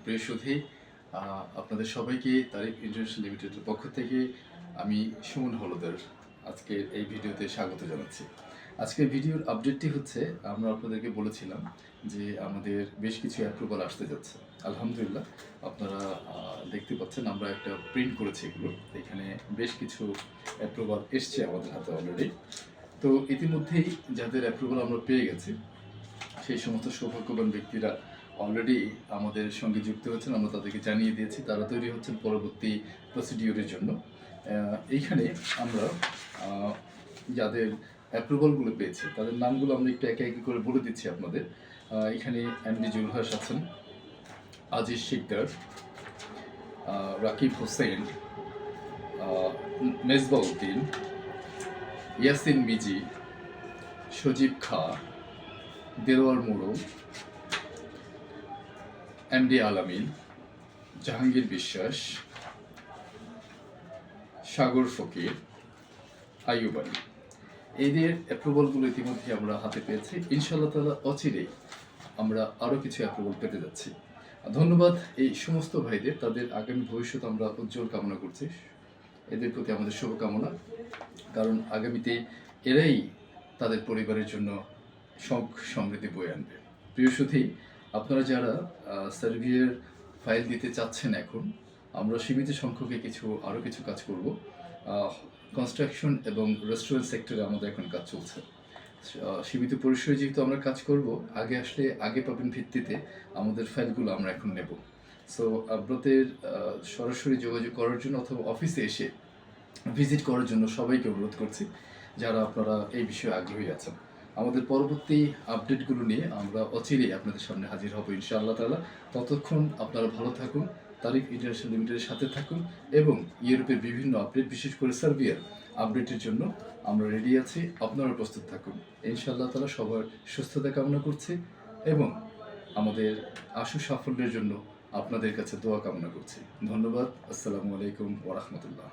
প্রিয় সুধী, আপনাদের সবাইকে তারিক ইন্টারন্যাশনাল লিমিটেডের পক্ষ থেকে আমি সুমন হলদার আজকের এই ভিডিওতে স্বাগত জানাচ্ছি। আজকের ভিডিওর আপডেটটি হচ্ছে, আমরা আপনাদেরকে বলেছিলাম যে আমাদের বেশ কিছু অ্যাপ্রুভাল আসতে যাচ্ছে। আলহামদুলিল্লাহ, আপনারা দেখতে পাচ্ছেন আমরা একটা প্রিন্ট করেছি এগুলো। এখানে বেশ কিছু অ্যাপ্রুভাল এসছে আমাদের হাতে অলরেডি। তো ইতিমধ্যেই যাদের অ্যাপ্রুভাল আমরা পেয়ে গেছি, সেই সমস্ত সৌভাগ্যবান ব্যক্তিরা অলরেডি আমাদের সঙ্গে যুক্ত হয়েছেন। আমরা তাদেরকে জানিয়ে দিয়েছি, তারা তৈরি হচ্ছেন পরবর্তী প্রসিডিওরের জন্য। এইখানে আমরা যাদের অ্যাপ্রুভালগুলো পেয়েছি তাদের নামগুলো আমরা একটু একে একে করে বলে দিচ্ছি আপনাদের। এখানে এমডি জুলহাস আছেন, আজিজ শিকদার, রাকিব হোসেন, মেজবাউদ্দিন, ইয়াসিন মিজি, সজীব খা, দেলোয়ার মোড়ল, এমডি আলামিন, জাহাঙ্গীর বিশ্বাস, সাগর ফকির, আইয়ুব আলী। এদের অ্যাপ্রুভালগুলো ইতিমধ্যে আমরা হাতে পেয়েছি। ইনশাআল্লাহ তাআলা অচিরেই আমরা আরও কিছু অ্যাপ্রুভাল পেতে যাচ্ছি। ধন্যবাদ এই সমস্ত ভাইদের, তাদের আগামী ভবিষ্যৎ আমরা উজ্জ্বল কামনা করছি। এদের প্রতি আমাদের শুভকামনা, কারণ আগামীতে এরাই তাদের পরিবারের জন্য সুখ সমৃদ্ধি বয়ে আনবে। প্রিয় সুধী, আপনারা যারা সার্ভিয়ার ফাইল দিতে চাচ্ছেন, এখন আমরা সীমিত সংখ্যকে আরও কিছু কাজ করব। কনস্ট্রাকশন এবং রেস্টুরেন্ট সেক্টরে আমাদের এখন কাজ চলছে। সীমিত পরিসরে যেহেতু আমরা কাজ করব, আগে আসলে আগে পাবেন ভিত্তিতে আমাদের ফাইলগুলো আমরা এখন নেব। সো আপনাদের সরাসরি যোগাযোগ করার জন্য অথবা অফিসে এসে ভিজিট করার জন্য সবাইকে অনুরোধ করছি, যারা আপনারা এই বিষয়ে আগ্রহী আছেন। আমাদের পরবর্তী আপডেটগুলো নিয়ে আমরা অচিরেই আপনাদের সামনে হাজির হব ইনশাআল্লাহ তাআলা। ততক্ষণ আপনারা ভালো থাকুন, তারিক ইন্টারন্যাশনাল লিমিটেডের সাথে থাকুন এবং ইউরোপের বিভিন্ন আপডেট, বিশেষ করে সার্বিয়ার আপডেটের জন্য আমরা রেডি আছি। আপনারা প্রস্তুত থাকুন। ইনশাআল্লাহ তাআলা সবার সুস্থতা কামনা করছি এবং আমাদের আশু সাফল্যের জন্য আপনাদের কাছে দোয়া কামনা করছি। ধন্যবাদ। আসসালামু আলাইকুম ওয়া রাহমাতুল্লাহ।